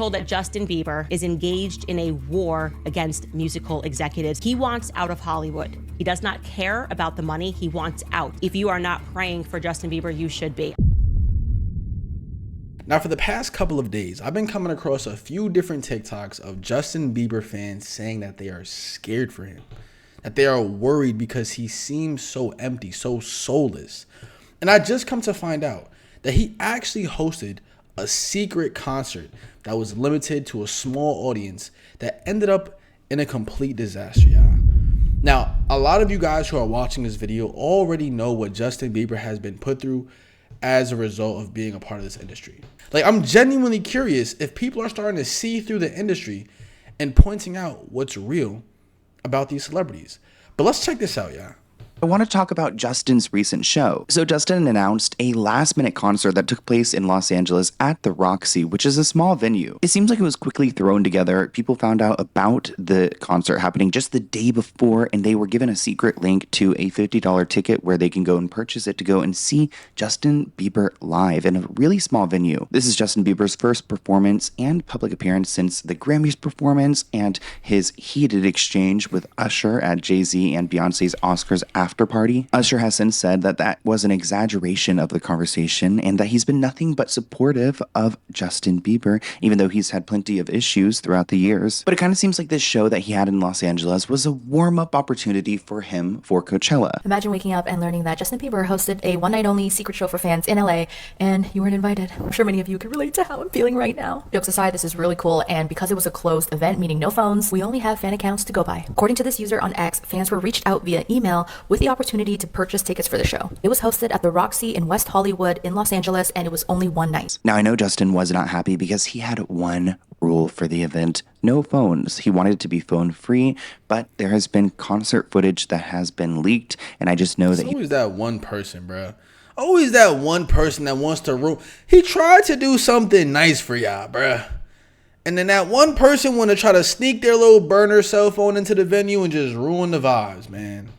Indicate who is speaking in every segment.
Speaker 1: Told that Justin Bieber is engaged in a war against musical executives. He wants out of Hollywood. He does not care about the money. He wants out. If you are not praying for Justin Bieber, you should be.
Speaker 2: Now, for the past couple of days, I've been coming across a few different TikToks of Justin Bieber fans saying that they are scared for him, that they are worried because he seems so empty, so soulless. And I just come to find out that he actually hosted a secret concert that was limited to a small audience that ended up in a complete disaster, y'all. Now, a lot of you guys who are watching this video already know what Justin Bieber has been put through as a result of being a part of this industry. Like, I'm genuinely curious if people are starting to see through the industry and pointing out what's real about these celebrities. But let's check this out, y'all.
Speaker 3: I want to talk about Justin's recent show. So Justin announced a last-minute concert that took place in Los Angeles at the Roxy, which is a small venue. It seems like it was quickly thrown together. People found out about the concert happening just the day before, and they were given a secret link to a $50 ticket where they can go and purchase it to go and see Justin Bieber live in a really small venue. This is Justin Bieber's first performance and public appearance since the Grammys performance and his heated exchange with Usher at Jay-Z and Beyonce's Oscars after party. Usher has since said that that was an exaggeration of the conversation and that he's been nothing but supportive of Justin Bieber, even though he's had plenty of issues throughout the years. But it kind of seems like this show that he had in Los Angeles was a warm-up opportunity for him for Coachella.
Speaker 4: Imagine waking up and learning that Justin Bieber hosted a one-night-only secret show for fans in LA, and you weren't invited. I'm sure many of you can relate to how I'm feeling right now. Jokes aside, this is really cool, and because it was a closed event, meaning no phones, we only have fan accounts to go by. According to this user on X, fans were reached out via email with the opportunity to purchase tickets for the show. It was hosted at the Roxy in West Hollywood in Los Angeles, and it was only one night.
Speaker 3: Now, I know Justin was not happy because he had one rule for the event: no phones. He wanted it to be phone free, but there has been concert footage that has been leaked, and I just know that
Speaker 2: always that one person, bro. Always that one person that wants to ruin. He tried to do something nice for y'all, bro. And then that one person want to try to sneak their little burner cell phone into the venue and just ruin the vibes, man.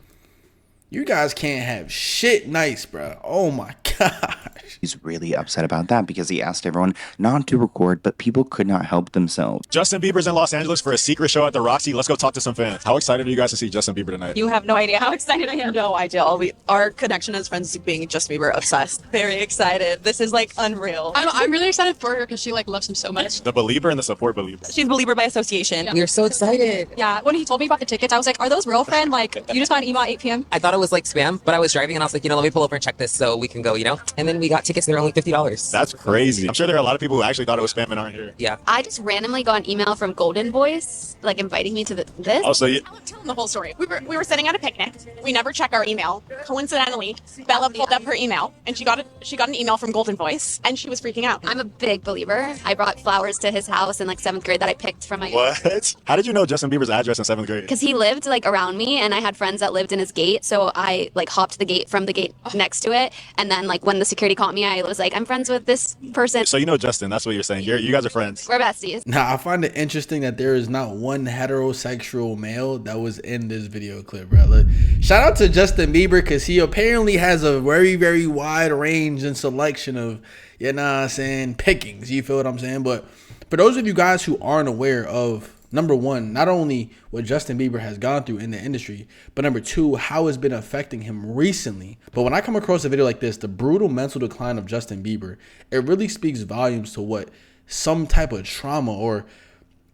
Speaker 2: You guys can't have shit nice, bro. Oh my gosh.
Speaker 3: He's really upset about that because he asked everyone not to record, but people could not help themselves.
Speaker 5: Justin Bieber's in Los Angeles for a secret show at the Roxy. Let's go talk to some fans. How excited are you guys to see Justin Bieber tonight?
Speaker 6: You have no idea how excited I am. No idea. Our connection as friends is being Justin Bieber obsessed. Very excited. This is like unreal.
Speaker 7: I'm really excited for her because she like loves him so much.
Speaker 5: The believer and the support believer.
Speaker 6: She's a believer by association.
Speaker 7: Yeah.
Speaker 8: We're so excited.
Speaker 7: Yeah, when he told me about the tickets, I was like, are those real, friend? Like, you just got an email at 8 p.m.?
Speaker 8: I thought it was like spam, but I was driving and I was like, let me pull over and check this so we can go, And then we got tickets and they're only $50.
Speaker 5: That's crazy. I'm sure there are a lot of people who actually thought it was spam and aren't here.
Speaker 8: Yeah.
Speaker 9: I just randomly got an email from Golden Voice, like inviting me to this.
Speaker 5: Oh, so you...
Speaker 6: I'll tell them the whole story. We were sitting at a picnic. We never check our email. Coincidentally, Bella pulled up her email and she got an email from Golden Voice and she was freaking out.
Speaker 9: I'm a big believer. I brought flowers to his house in like 7th grade that I picked from my...
Speaker 5: What? How did you know Justin Bieber's address in 7th grade?
Speaker 9: Because he lived like around me and I had friends that lived in his gate. So I like hopped the gate from the gate next to it. And then like when the security caught me, I was like, I'm friends with this person.
Speaker 5: So you know Justin, that's what you're saying. You guys are friends.
Speaker 9: We're besties.
Speaker 2: Now, I find it interesting that there is not one heterosexual male that was in this video clip, bro. Look, shout out to Justin Bieber because he apparently has a very, very wide range and selection of, pickings. You feel what I'm saying? But for those of you guys who aren't aware of, number one, not only what Justin Bieber has gone through in the industry, but number two, how it's been affecting him recently. But when I come across a video like this, the brutal mental decline of Justin Bieber, it really speaks volumes to what some type of trauma, or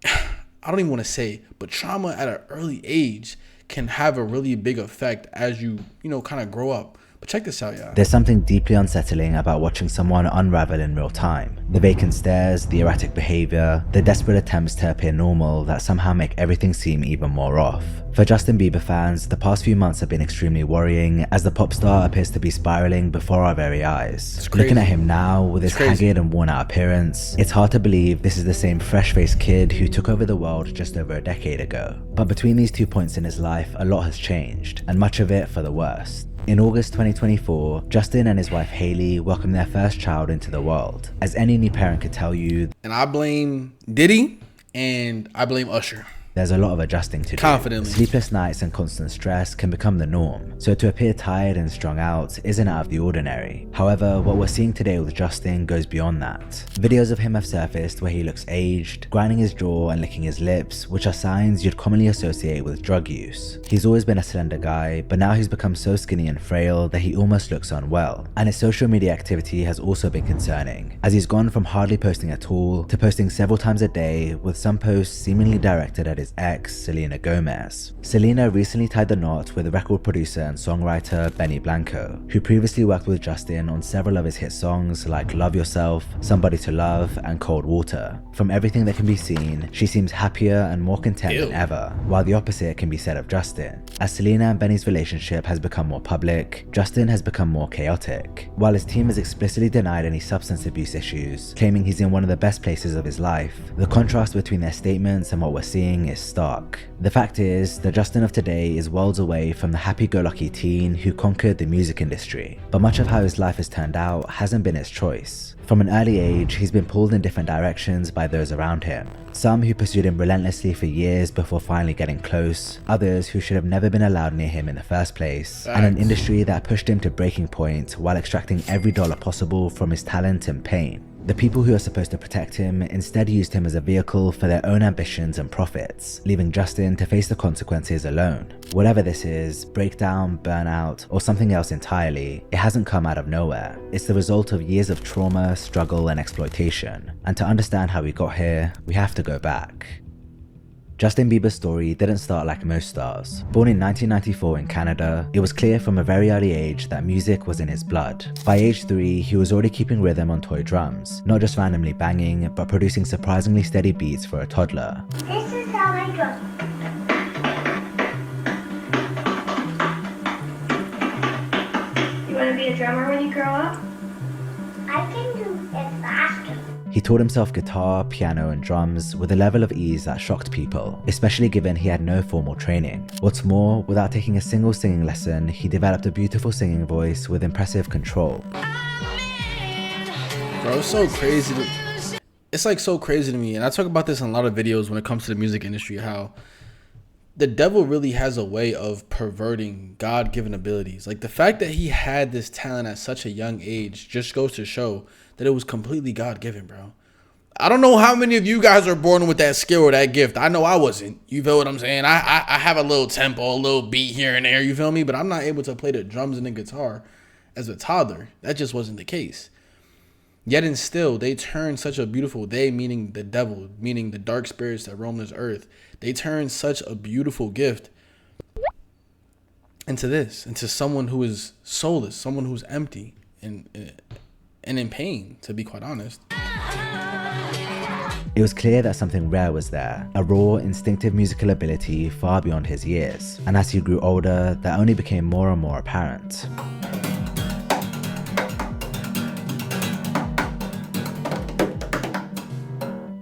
Speaker 2: I don't even want to say, but trauma at an early age can have a really big effect as you kind of grow up. But check this out, y'all.
Speaker 10: There's something deeply unsettling about watching someone unravel in real time. The vacant stares, the erratic behavior, the desperate attempts to appear normal that somehow make everything seem even more off. For Justin Bieber fans, the past few months have been extremely worrying as the pop star appears to be spiraling before our very eyes. Looking at him now with his haggard and worn out appearance, it's hard to believe this is the same fresh-faced kid who took over the world just over a decade ago. But between these 2 points in his life, a lot has changed, and much of it for the worst. In August 2024, Justin and his wife Hailey welcomed their first child into the world. As any new parent could tell you,
Speaker 2: and I blame Diddy and I blame Usher.
Speaker 10: there's a lot of adjusting to do.
Speaker 2: Confidently.
Speaker 10: Sleepless nights and constant stress can become the norm, so to appear tired and strung out isn't out of the ordinary. However, what we're seeing today with Justin goes beyond that. Videos of him have surfaced where he looks aged, grinding his jaw and licking his lips, which are signs you'd commonly associate with drug use. He's always been a slender guy, but now he's become so skinny and frail that he almost looks unwell. And his social media activity has also been concerning, as he's gone from hardly posting at all to posting several times a day, with some posts seemingly directed at his ex, Selena Gomez. Selena recently tied the knot with record producer and songwriter Benny Blanco, who previously worked with Justin on several of his hit songs like Love Yourself, Somebody to Love, and Cold Water. From everything that can be seen, she seems happier and more content than ever, while the opposite can be said of Justin. As Selena and Benny's relationship has become more public, Justin has become more chaotic. While his team has explicitly denied any substance abuse issues, claiming he's in one of the best places of his life, the contrast between their statements and what we're seeing is stark. The fact is, the Justin of today is worlds away from the happy-go-lucky teen who conquered the music industry, but much of how his life has turned out hasn't been his choice. From an early age, he's been pulled in different directions by those around him. Some who pursued him relentlessly for years before finally getting close, others who should have never been allowed near him in the first place, and an industry that pushed him to breaking point while extracting every dollar possible from his talent and pain. The people who are supposed to protect him instead used him as a vehicle for their own ambitions and profits, leaving Justin to face the consequences alone. Whatever this is, breakdown, burnout, or something else entirely, it hasn't come out of nowhere. It's the result of years of trauma, struggle, and exploitation. And to understand how we got here, we have to go back. Justin Bieber's story didn't start like most stars. Born in 1994 in Canada, it was clear from a very early age that music was in his blood. By age 3, he was already keeping rhythm on toy drums, not just randomly banging, but producing surprisingly steady beats for a toddler.
Speaker 11: This is how I go. You want to be a drummer when you grow up? I can do it faster.
Speaker 10: He taught himself guitar, piano, and drums with a level of ease that shocked people, especially given he had no formal training. What's more, without taking a single singing lesson, he developed a beautiful singing voice with impressive control.
Speaker 2: Bro, it's so crazy. It's like so crazy to me, and I talk about this in a lot of videos when it comes to the music industry, how the devil really has a way of perverting God-given abilities. Like, the fact that he had this talent at such a young age just goes to show that it was completely God-given, bro. I don't know how many of you guys are born with that skill or that gift. I know I wasn't. You feel what I'm saying? I have a little tempo, a little beat here and there, you feel me? But I'm not able to play the drums and the guitar as a toddler. That just wasn't the case. Yet and still, they turned such a beautiful day, meaning the devil, meaning the dark spirits that roam this earth. They turned such a beautiful gift into this, into someone who is soulless, someone who's empty and in pain, to be quite honest.
Speaker 10: It was clear that something rare was there, a raw, instinctive musical ability far beyond his years, and as he grew older, that only became more and more apparent.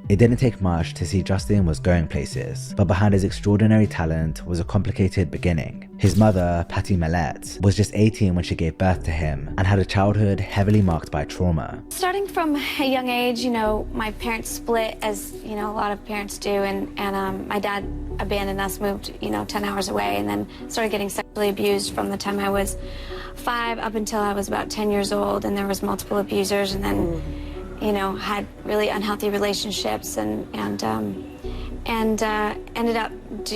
Speaker 10: It didn't take much to see Justin was going places, but behind his extraordinary talent was a complicated beginning. His mother, Patty Millett, was just 18 when she gave birth to him and had a childhood heavily marked by trauma.
Speaker 12: Starting from a young age, my parents split, as a lot of parents do, and my dad abandoned us, moved 10 hours away, and then started getting sexually abused from the time I was 5 up until I was about 10 years old, and there was multiple abusers, and then had really unhealthy relationships and ended up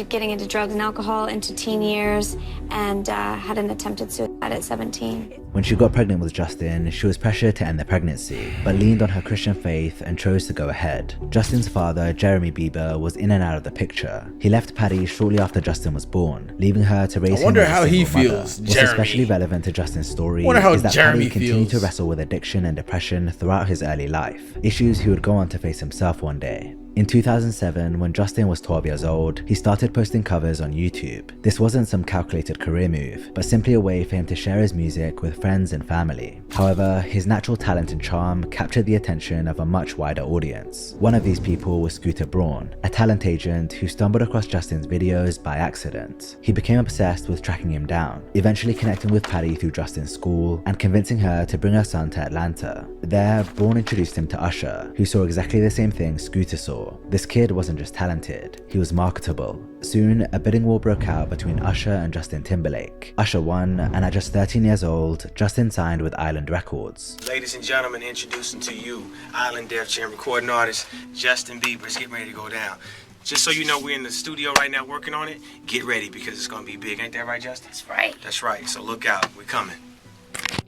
Speaker 12: getting into drugs and alcohol into teen years, and had an attempted suicide at 17.
Speaker 10: When she got pregnant with Justin, she was pressured to end the pregnancy, but leaned on her Christian faith and chose to go ahead. Justin's father, Jeremy Bieber, was in and out of the picture. He left Patty shortly after Justin was born, leaving her to raise him.
Speaker 2: I wonder how he feels,
Speaker 10: What's especially relevant to Justin's story is that Patty continued to wrestle with addiction and depression throughout his early life, issues he would go on to face himself one day. In 2007, when Justin was 12 years old, he started posting covers on YouTube. This wasn't some calculated career move, but simply a way for him to share his music with friends and family. However, his natural talent and charm captured the attention of a much wider audience. One of these people was Scooter Braun, a talent agent who stumbled across Justin's videos by accident. He became obsessed with tracking him down, eventually connecting with Patty through Justin's school and convincing her to bring her son to Atlanta. There, Braun introduced him to Usher, who saw exactly the same thing Scooter saw. This kid wasn't just talented, he was marketable. Soon, a bidding war broke out between Usher and Justin Timberlake. Usher won, and at just 13 years old, Justin signed with Island Records.
Speaker 13: Ladies and gentlemen, introducing to you, Island Def Jam recording artist, Justin Bieber. It's getting ready to go down. Just so you know, we're in the studio right now working on it. Get ready, because it's gonna be big. Ain't that right, Justin? That's right. That's right, so look out, we're coming.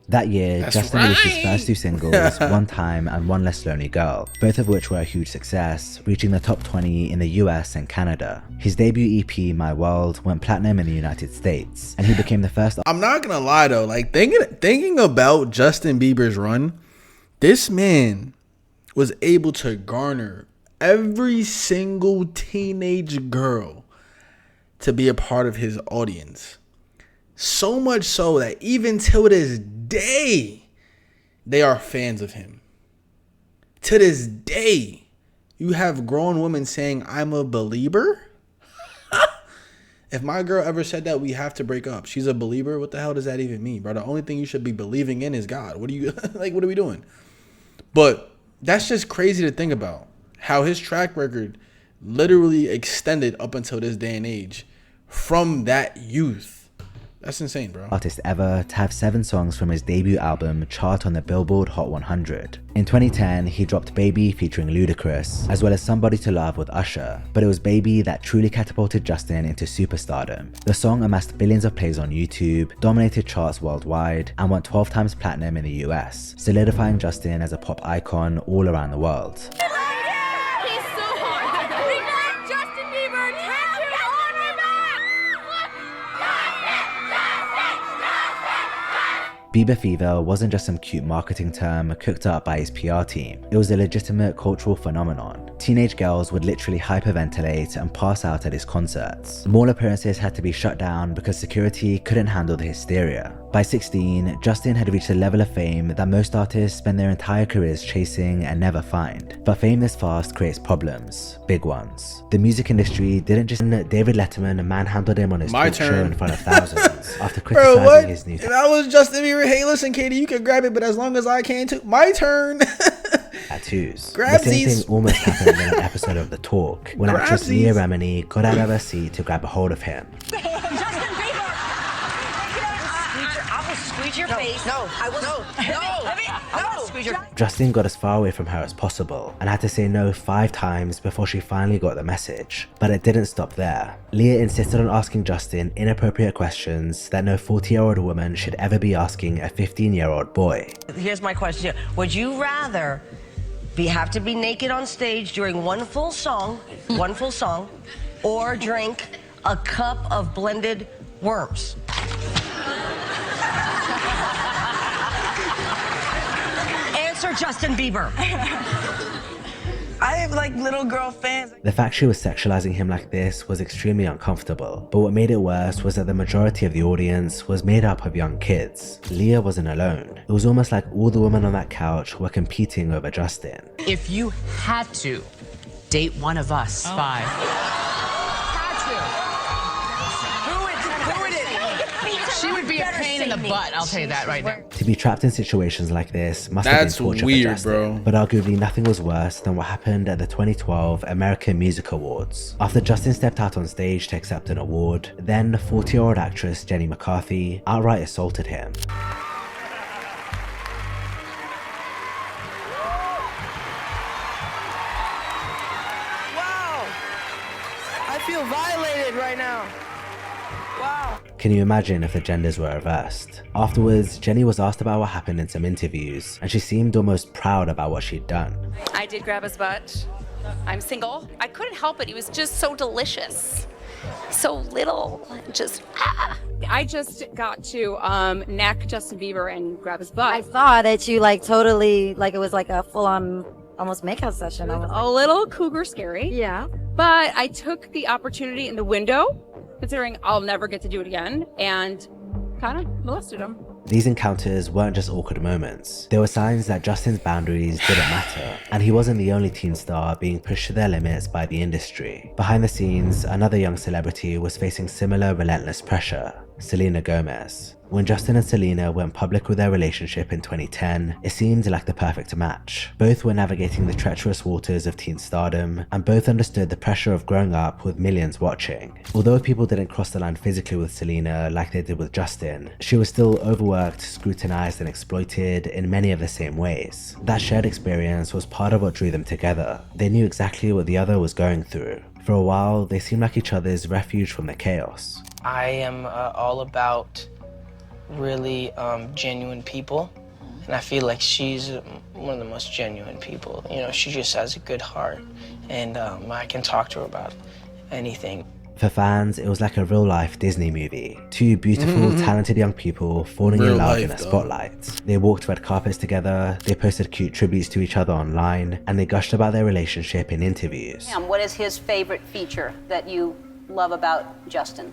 Speaker 10: That year, Justin released his first 2 singles, One Time and One Less Lonely Girl, both of which were a huge success, reaching the top 20 in the US and Canada. His debut EP, My World, went platinum in the United States, and he became the first—
Speaker 2: I'm not gonna lie though, like thinking about Justin Bieber's run, this man was able to garner every single teenage girl to be a part of his audience. So much so that even till this day, they are fans of him. To this day, you have grown women saying, I'm a believer? If my girl ever said that, we have to break up. She's a believer? What the hell does that even mean, bro? The only thing you should be believing in is God. What are you, like, what are we doing? But that's just crazy to think about. How his track record literally extended up until this day and age from that youth. That's insane, bro.
Speaker 10: Artist ever to have 7 songs from his debut album chart on the Billboard Hot 100. In 2010, he dropped Baby featuring Ludacris, as well as Somebody to Love with Usher, but it was Baby that truly catapulted Justin into superstardom. The song amassed billions of plays on YouTube, dominated charts worldwide, and went 12 times platinum in the US, solidifying Justin as a pop icon all around the world. Bieber Fever wasn't just some cute marketing term cooked up by his PR team. It was a legitimate cultural phenomenon. Teenage girls would literally hyperventilate and pass out at his concerts. Mall appearances had to be shut down because security couldn't handle the hysteria. By 16, Justin had reached a level of fame that most artists spend their entire careers chasing and never find. But fame this fast creates problems, big ones. The music industry didn't just— David Letterman manhandled him on his talk show in front of thousands after criticizing his new—
Speaker 2: If I was Justin Bieber, hey listen Katie, you can grab it, but as long as I can too. My turn.
Speaker 10: Tattoos.
Speaker 2: Grabsies.
Speaker 10: The same thing almost happened in an episode of The Talk, when actress Leah Remini got out of her seat to grab a hold of him.
Speaker 14: Your face. No, I will. No.
Speaker 10: Justin got as far away from her as possible and had to say no 5 times before she finally got the message. But it didn't stop there. Leah insisted on asking Justin inappropriate questions that no 40-year-old woman should ever be asking a 15-year-old boy.
Speaker 14: Here's my question. Would you rather have to be naked on stage during one full song, or drink a cup of blended worms? Answer, Justin Bieber.
Speaker 15: I have like little girl fans.
Speaker 10: The fact she was sexualizing him like this was extremely uncomfortable, but what made it worse was that the majority of the audience was made up of young kids. Leah wasn't alone. It was almost like all the women on that couch were competing over Justin.
Speaker 16: If you had to date one of us 5. She would be a pain in the butt, I'll tell you that right now.
Speaker 10: To be trapped in situations like this must have been torture for Justin, bro. But arguably nothing was worse than what happened at the 2012 American Music Awards. After Justin stepped out on stage to accept an award, then 40-year-old actress Jenny McCarthy outright assaulted him.
Speaker 15: Wow! I feel violated right now. Wow.
Speaker 10: Can you imagine if the genders were reversed? Afterwards, Jenny was asked about what happened in some interviews, and she seemed almost proud about what she'd done.
Speaker 17: I did grab his butt. I'm single. I couldn't help it. He was just so delicious. So little. Just,
Speaker 18: I just got to neck Justin Bieber and grab his butt.
Speaker 19: I saw that you like totally, like it was like a full-on almost makeout session.
Speaker 18: A little cougar scary.
Speaker 19: Yeah.
Speaker 18: But I took the opportunity in the window, considering I'll never get to do it again, and kind of molested him.
Speaker 10: These encounters weren't just awkward moments, they were signs that Justin's boundaries didn't matter, and he wasn't the only teen star being pushed to their limits by the industry. Behind the scenes, another young celebrity was facing similar relentless pressure, Selena Gomez. When Justin and Selena went public with their relationship in 2010, it seemed like the perfect match. Both were navigating the treacherous waters of teen stardom, and both understood the pressure of growing up with millions watching. Although people didn't cross the line physically with Selena like they did with Justin, she was still overworked, scrutinized, and exploited in many of the same ways. That shared experience was part of what drew them together. They knew exactly what the other was going through. For a while, they seemed like each other's refuge from the chaos.
Speaker 15: I am all about really genuine people, and I feel like she's one of the most genuine people. You know, she just has a good heart, and I can talk to her about anything.
Speaker 10: For fans, it was like a real-life Disney movie. Two beautiful, talented young people falling in love in a spotlight. They walked red carpets together, they posted cute tributes to each other online, and they gushed about their relationship in interviews.
Speaker 20: What is his favorite feature that you love about Justin?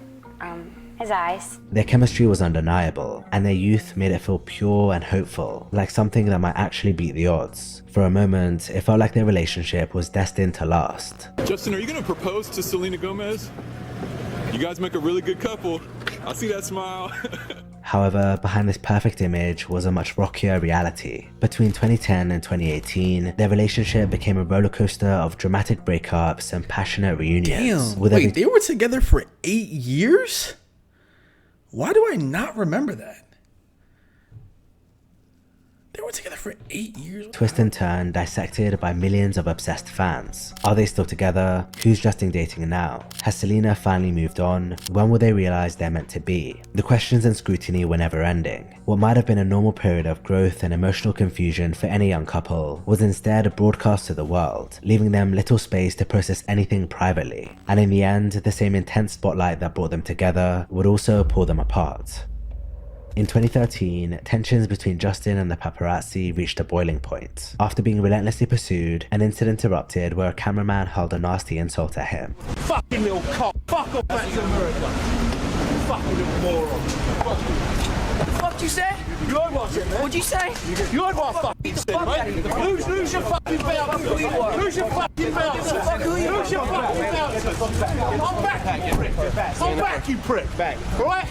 Speaker 11: His eyes.
Speaker 10: Their chemistry was undeniable, and their youth made it feel pure and hopeful, like something that might actually beat the odds. For a moment, it felt like their relationship was destined to last.
Speaker 21: Justin, are you gonna propose to Selena Gomez? You guys make a really good couple. I see that smile.
Speaker 10: However, behind this perfect image was a much rockier reality. Between 2010 and 2018, their relationship became a rollercoaster of dramatic breakups and passionate reunions.
Speaker 2: Damn, wait, they were together for 8 years? Why do I not remember that? They were together for 8 years?
Speaker 10: Twist and turn dissected by millions of obsessed fans. Are they still together? Who's Justin dating now? Has Selena finally moved on? When will they realize they're meant to be? The questions and scrutiny were never ending. What might have been a normal period of growth and emotional confusion for any young couple was instead broadcast to the world, leaving them little space to process anything privately. And in the end, the same intense spotlight that brought them together would also pull them apart. In 2013, tensions between Justin and the paparazzi reached a boiling point. After being relentlessly pursued, an incident erupted where a cameraman hurled a nasty insult at him.
Speaker 22: Fucking little cock. Fuck off back to America. Fucking little moron. What the fuck you say? You heard what I said, man. What'd you say? You heard what I fucking said, mate. Lose your fucking belt. Lose your fucking belt. Lose your fucking belt. I'm back, you prick. I'm back, you prick. Back. Alright?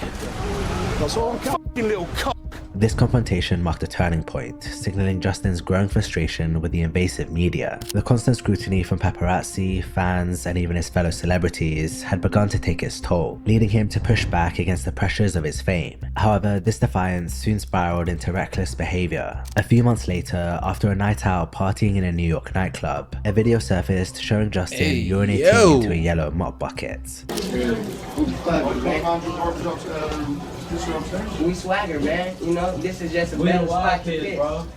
Speaker 22: That's all I'm fucking little cock.
Speaker 10: This confrontation marked a turning point, signaling Justin's growing frustration with the invasive media. The constant scrutiny from paparazzi, fans, and even his fellow celebrities had begun to take its toll, leading him to push back against the pressures of his fame. However, this defiance soon spiraled into reckless behavior. A few months later, after a night out partying in a New York nightclub, a video surfaced showing Justin urinating into a yellow mop bucket.
Speaker 15: We swagger, man. You know, this is just a better spot to piss. Bro.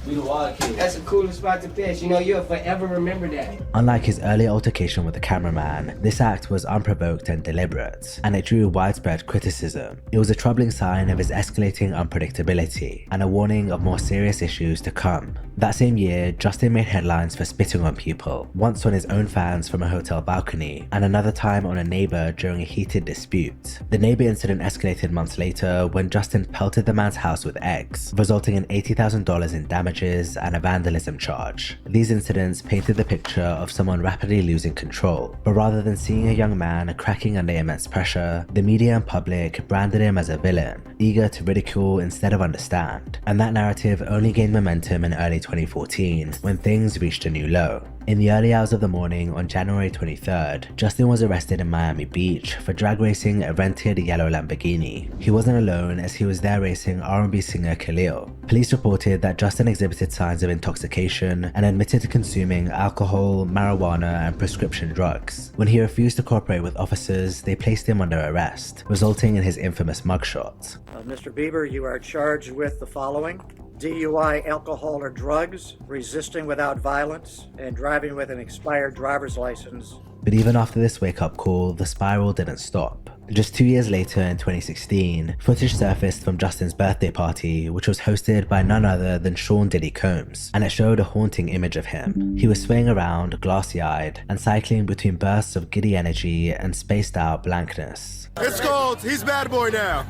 Speaker 15: We the wild kids. That's a cooler spot to piss. You know, you'll forever remember that.
Speaker 10: Unlike his earlier altercation with the cameraman, this act was unprovoked and deliberate, and it drew widespread criticism. It was a troubling sign of his escalating unpredictability, and a warning of more serious issues to come. That same year, Justin made headlines for spitting on people, once on his own fans from a hotel balcony, and another time on a neighbor during a heated dispute. The neighbor incident escalated months later when Justin pelted the man's house with eggs, resulting in $80,000 in damages and a vandalism charge. These incidents painted the picture of someone rapidly losing control, but rather than seeing a young man cracking under immense pressure, the media and public branded him as a villain, eager to ridicule instead of understand. And that narrative only gained momentum in early 2014, when things reached a new low. In the early hours of the morning on January 23rd, Justin was arrested in Miami Beach for drag racing a rented yellow Lamborghini. He wasn't alone, as he was there racing R&B singer Khalil. Police reported that Justin exhibited signs of intoxication and admitted to consuming alcohol, marijuana, and prescription drugs. When he refused to cooperate with officers, they placed him under arrest, resulting in his infamous mugshot.
Speaker 23: Mr. Bieber, you are charged with the following: DUI, alcohol or drugs, resisting without violence, and driving with an expired driver's license.
Speaker 10: But even after this wake-up call, the spiral didn't stop. Just 2 years later in 2016, footage surfaced from Justin's birthday party, which was hosted by none other than Sean Diddy Combs, and it showed a haunting image of him. He was swaying around, glassy-eyed, and cycling between bursts of giddy energy and spaced-out blankness.
Speaker 1: It's called He's Bad Boy Now.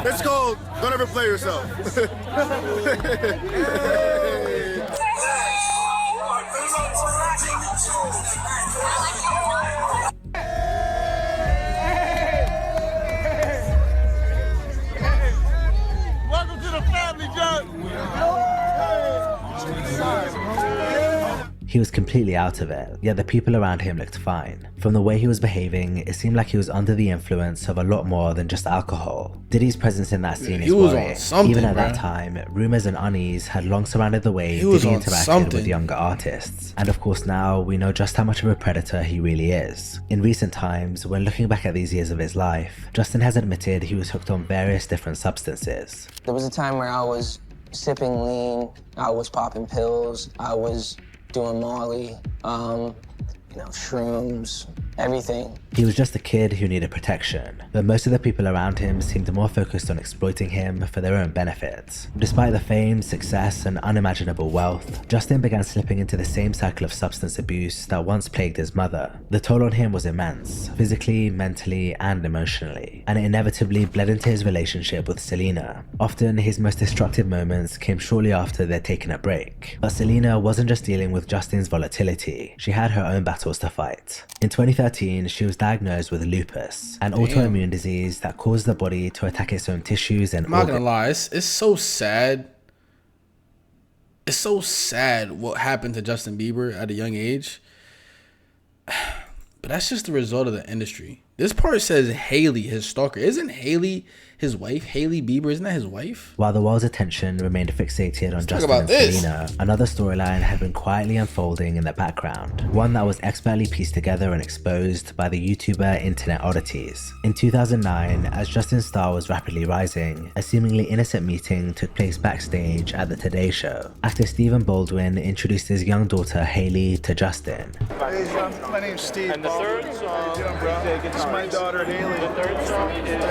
Speaker 1: It's called Don't Ever Play Yourself.
Speaker 22: Welcome to the family, John.
Speaker 10: He was completely out of it, yet the people around him looked fine. From the way he was behaving, it seemed like he was under the influence of a lot more than just alcohol. Diddy's presence in that scene is worrying. Even at that time, rumors and unease had long surrounded the way Diddy interacted with younger artists. And of course now, we know just how much of a predator he really is. In recent times, when looking back at these years of his life, Justin has admitted he was hooked on various different substances.
Speaker 15: There was a time where I was sipping lean, I was popping pills, I was doing Molly, shrooms, everything.
Speaker 10: He was just a kid who needed protection, but most of the people around him seemed more focused on exploiting him for their own benefits. Despite the fame, success, and unimaginable wealth, Justin began slipping into the same cycle of substance abuse that once plagued his mother. The toll on him was immense, physically, mentally, and emotionally, and it inevitably bled into his relationship with Selena. Often, his most destructive moments came shortly after they'd taken a break. But Selena wasn't just dealing with Justin's volatility, she had her own battles to fight. In 2013, she was diagnosed with lupus, an autoimmune disease that caused the body to attack its own tissues and organs.
Speaker 2: I'm not gonna lie, it's so sad. It's so sad what happened to Justin Bieber at a young age. But that's just the result of the industry. This part says Hailey, his stalker. Isn't Hailey his wife? Hailey Bieber, isn't that his wife?
Speaker 10: While the world's attention remained fixated on Justin and Selena, another storyline had been quietly unfolding in the background. One that was expertly pieced together and exposed by the YouTuber Internet Oddities. In 2009, as Justin's star was rapidly rising, a seemingly innocent meeting took place backstage at the Today Show. Actor Stephen Baldwin introduced his young daughter Hailey to Justin.
Speaker 1: Hey, my name's Steve. And the third song, this is my daughter Hailey. The third song is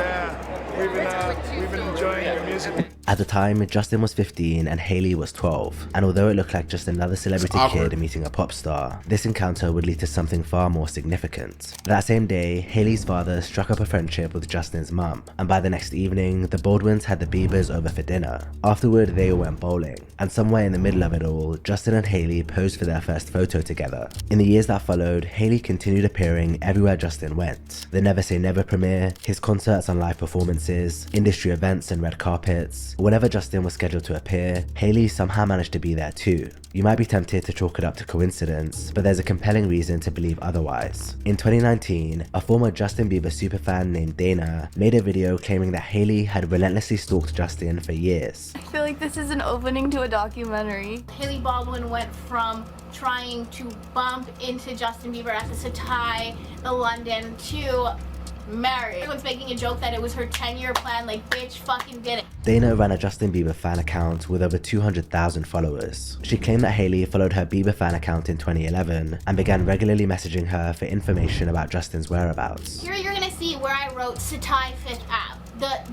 Speaker 1: we've been enjoying your music.
Speaker 10: At the time, Justin was 15 and Hailey was 12, and although it looked like just another celebrity kid meeting a pop star, this encounter would lead to something far more significant. That same day, Hailey's father struck up a friendship with Justin's mum, and by the next evening, the Baldwins had the Biebers over for dinner. Afterward, they all went bowling, and somewhere in the middle of it all, Justin and Hailey posed for their first photo together. In the years that followed, Hailey continued appearing everywhere Justin went. The Never Say Never premiere, his concerts and live performances, industry events and red carpets. Whenever Justin was scheduled to appear, Hailey somehow managed to be there too. You might be tempted to chalk it up to coincidence, but there's a compelling reason to believe otherwise. In 2019, a former Justin Bieber superfan named Dana made a video claiming that Hailey had relentlessly stalked Justin for years.
Speaker 3: I feel like this is an opening to a documentary.
Speaker 11: Hailey Baldwin went from trying to bump into Justin Bieber at the Satai, the London, to married. Everyone's making a joke that it was her 10-year plan, like, bitch fucking did it.
Speaker 10: Dana ran a Justin Bieber fan account with over 200,000 followers. She claimed that Hailey followed her Bieber fan account in 2011 and began regularly messaging her for information about Justin's whereabouts.
Speaker 11: Here you're gonna see where I wrote Satai 5th Ave.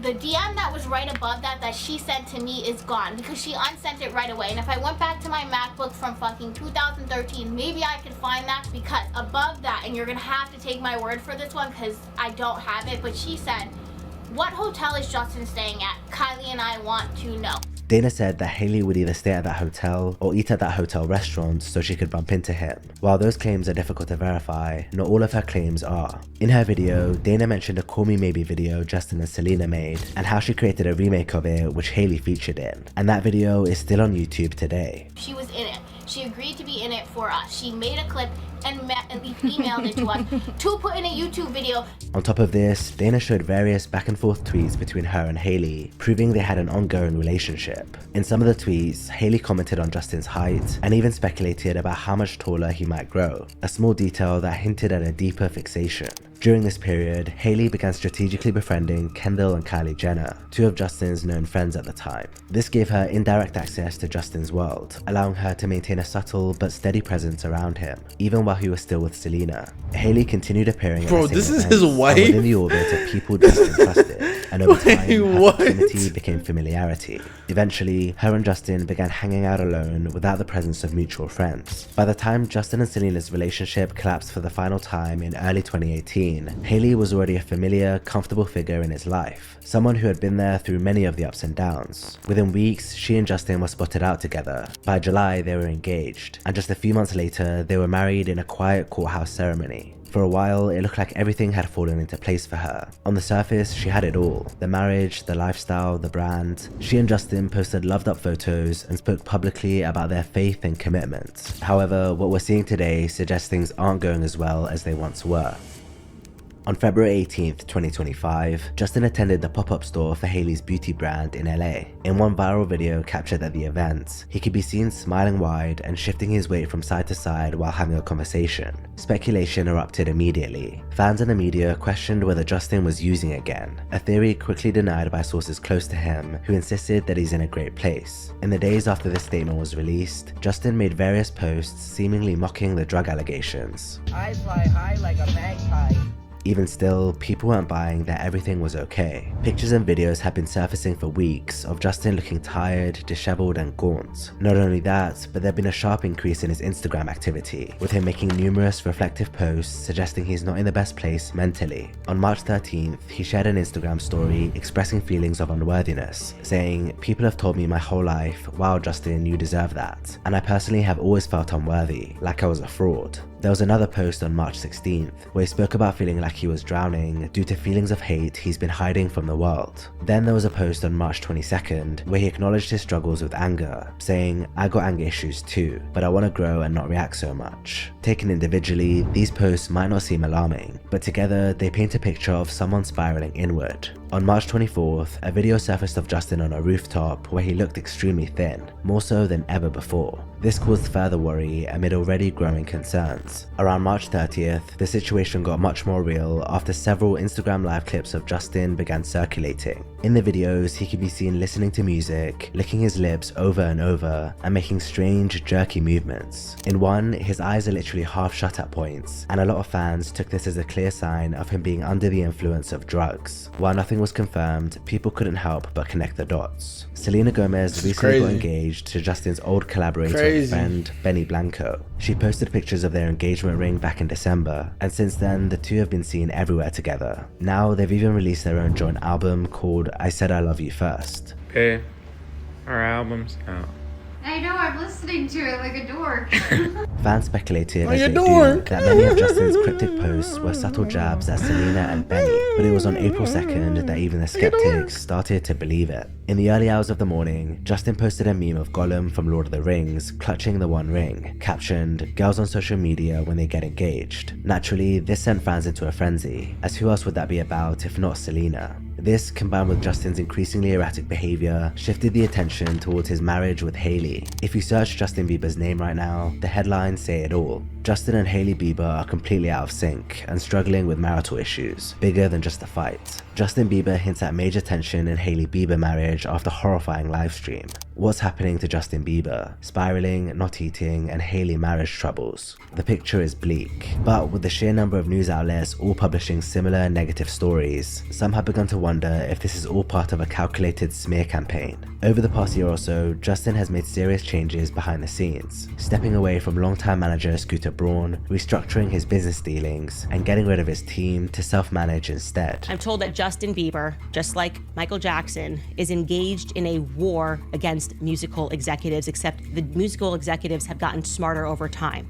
Speaker 11: The DM that was right above that she sent to me is gone because she unsent it right away. And if I went back to my MacBook from fucking 2013, maybe I could find that, because above that, and you're gonna have to take my word for this one because I don't have it, but she said, "What hotel is Justin staying at? Kylie and I want to know."
Speaker 10: Dana said that Hailey would either stay at that hotel or eat at that hotel restaurant so she could bump into him. While those claims are difficult to verify, not all of her claims are. In her video, Dana mentioned a Call Me Maybe video Justin and Selena made, and how she created a remake of it which Hailey featured in. And that video is still on YouTube today.
Speaker 11: She was in it. She agreed to be in it for us. She made a clip and emailed it to us to put in a YouTube video.
Speaker 10: On top of this, Dana showed various back and forth tweets between her and Hailey, proving they had an ongoing relationship. In some of the tweets, Hailey commented on Justin's height and even speculated about how much taller he might grow, a small detail that hinted at a deeper fixation. During this period, Hailey began strategically befriending Kendall and Kylie Jenner, two of Justin's known friends at the time. This gave her indirect access to Justin's world, allowing her to maintain a subtle but steady presence around him, even while he was still with Selena. Hailey continued appearing at the same
Speaker 2: this is
Speaker 10: events
Speaker 2: his wife?
Speaker 10: and within the orbit of people Justin trusted, and over time, her proximity became familiarity. Eventually, her and Justin began hanging out alone without the presence of mutual friends. By the time Justin and Selena's relationship collapsed for the final time in early 2018, Hailey was already a familiar, comfortable figure in his life, someone who had been there through many of the ups and downs. Within weeks, she and Justin were spotted out together. By July, they were engaged, and just a few months later, they were married in a quiet courthouse ceremony. For a while, it looked like everything had fallen into place for her. On the surface, she had it all. The marriage, the lifestyle, the brand. She and Justin posted loved up photos and spoke publicly about their faith and commitment. However, what we're seeing today suggests things aren't going as well as they once were. On February 18th, 2025, Justin attended the pop-up store for Hailey's beauty brand in LA. In one viral video captured at the event, he could be seen smiling wide and shifting his weight from side to side while having a conversation. Speculation erupted immediately. Fans and the media questioned whether Justin was using again, a theory quickly denied by sources close to him who insisted that he's in a great place. In the days after this statement was released, Justin made various posts seemingly mocking the drug allegations.
Speaker 14: I fly high like a magpie.
Speaker 10: Even still, people weren't buying that everything was okay. Pictures and videos had been surfacing for weeks of Justin looking tired, disheveled and gaunt. Not only that, but there'd been a sharp increase in his Instagram activity, with him making numerous reflective posts suggesting he's not in the best place mentally. On March 13th, he shared an Instagram story expressing feelings of unworthiness, saying, "People have told me my whole life, wow Justin, you deserve that. And I personally have always felt unworthy, like I was a fraud." There was another post on March 16th, where he spoke about feeling like he was drowning due to feelings of hate he's been hiding from the world. Then there was a post on March 22nd, where he acknowledged his struggles with anger, saying, "I got anger issues too, but I want to grow and not react so much." Taken individually, these posts might not seem alarming, but together they paint a picture of someone spiraling inward. On March 24th, a video surfaced of Justin on a rooftop where he looked extremely thin, more so than ever before. This caused further worry amid already growing concerns. Around March 30th, the situation got much more real after several Instagram live clips of Justin began circulating. In the videos, he could be seen listening to music, licking his lips over and over, and making strange, jerky movements. In one, his eyes are literally half shut at points, and a lot of fans took this as a clear sign of him being under the influence of drugs. While nothing was confirmed, people couldn't help but connect the dots. Selena Gomez recently got engaged to Justin's old collaborator and friend, Benny Blanco. She posted pictures of their engagement ring back in December, and since then, the two have been seen everywhere together. Now, they've even released their own joint album called I Said I Love You First.
Speaker 4: Hey, our album's out.
Speaker 3: I know, I'm listening to it like a dork.
Speaker 10: Fans speculated as they do that many of Justin's cryptic posts were subtle jabs at Selena and Benny, but it was on April 2nd that even the skeptics started to believe it. In the early hours of the morning, Justin posted a meme of Gollum from Lord of the Rings clutching the One Ring, captioned, "Girls on social media when they get engaged." Naturally, this sent fans into a frenzy, as who else would that be about if not Selena? This, combined with Justin's increasingly erratic behavior, shifted the attention towards his marriage with Hailey. If you search Justin Bieber's name right now, the headlines say it all. Justin and Hailey Bieber are completely out of sync and struggling with marital issues, bigger than just a fight. Justin Bieber hints at major tension in Hailey Bieber marriage after horrifying livestream. What's happening to Justin Bieber? Spiraling, not eating, and Hailey marriage troubles. The picture is bleak, but with the sheer number of news outlets all publishing similar negative stories, some have begun to wonder if this is all part of a calculated smear campaign. Over the past year or so, Justin has made serious changes behind the scenes, stepping away from longtime manager Scooter Braun, restructuring his business dealings, and getting rid of his team to self-manage instead.
Speaker 7: I'm told that Justin Bieber, just like Michael Jackson, is engaged in a war against musical executives, except the musical executives have gotten smarter over time.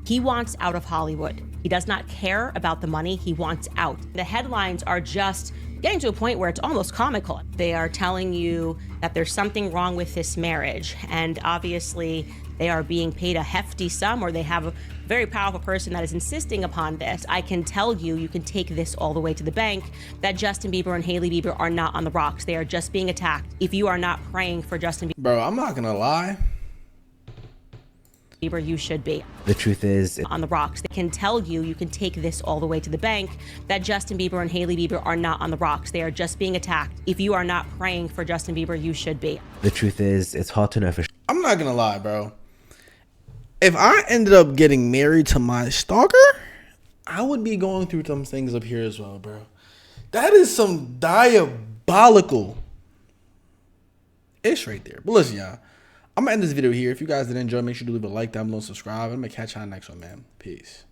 Speaker 7: He wants out of Hollywood. He does not care about the money, he wants out. The headlines are just getting to a point where it's almost comical. They are telling you that there's something wrong with this marriage, and obviously they are being paid a hefty sum, or they have a very powerful person that is insisting upon this. I can tell you, you can take this all the way to the bank, that Justin Bieber and Hailey Bieber are not on the rocks. They are just being attacked. If you are not praying for Justin Bieber.
Speaker 2: Bro, I'm not gonna lie.
Speaker 7: Bieber you should be.
Speaker 10: The truth is,
Speaker 7: On the rocks. They can tell you, you can take this all the way to the bank, that Justin Bieber and Hailey Bieber are not on the rocks. They are just being attacked. If you are not praying for Justin Bieber, you should be.
Speaker 10: the truth is, it's hard to know for
Speaker 2: I'm not gonna lie, bro. If I ended up getting married to my stalker, I would be going through some things up here as well, bro. That is some diabolical ish right there. But listen, y'all, I'm gonna end this video here. If you guys did enjoy, make sure to leave a like down below, subscribe, and I'm gonna catch y'all next one, man. Peace.